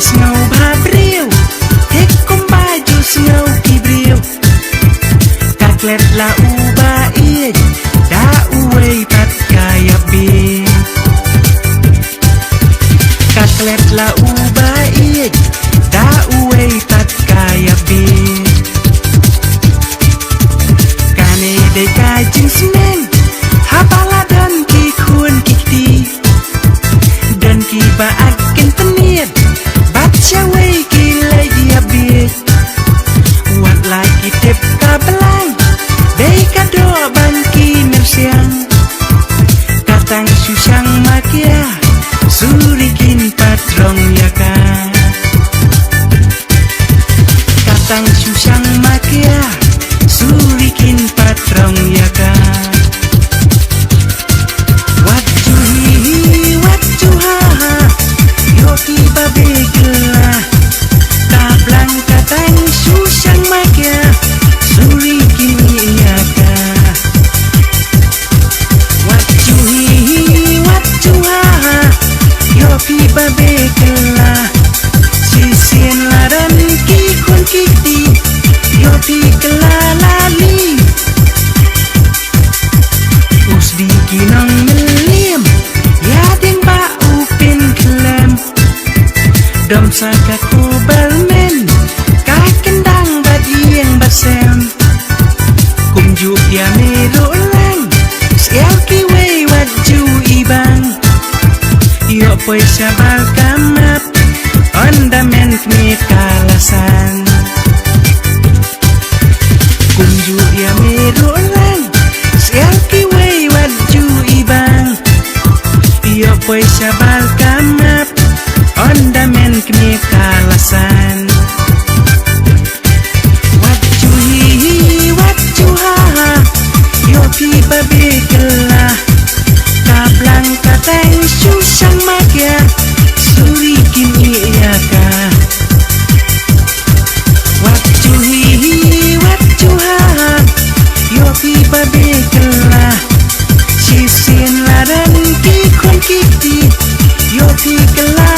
ngau bhabriu hek kom baju ngau kibriu kaklet la uba ie da uwei pat kaya bi kaklet la uba ie da uwei pat kaya bi kane de kajing sineng hapala dan ki kun kikti dan ki ba akin peniat baca wei ki lagi abis wat lagi tip kabelang dei kado bangki nersiang katang susang makia surikin patrong yaka katang susang makia surikin patrong yaka yoki babe gela tablang katang susang makia surikin yaka yoki babe gela sisien laran ki kun kiti yoki gela lali usdi kinong melim ya ding ba upin kelem dom saka ku bermen ka kendang badieng basem kumju ya mero lang sial ki wei waju ibang yo poi sabal kamap ondament mi kalasan kumju ya mero lang sial ki wei waju ibang yo poi sabal kamap ondament mi kalasan wajuha yoki babe gela tablang kateng susang makia surikin iyaka wajuha yoki babe gela sisin laran ki kun kiti yoki gela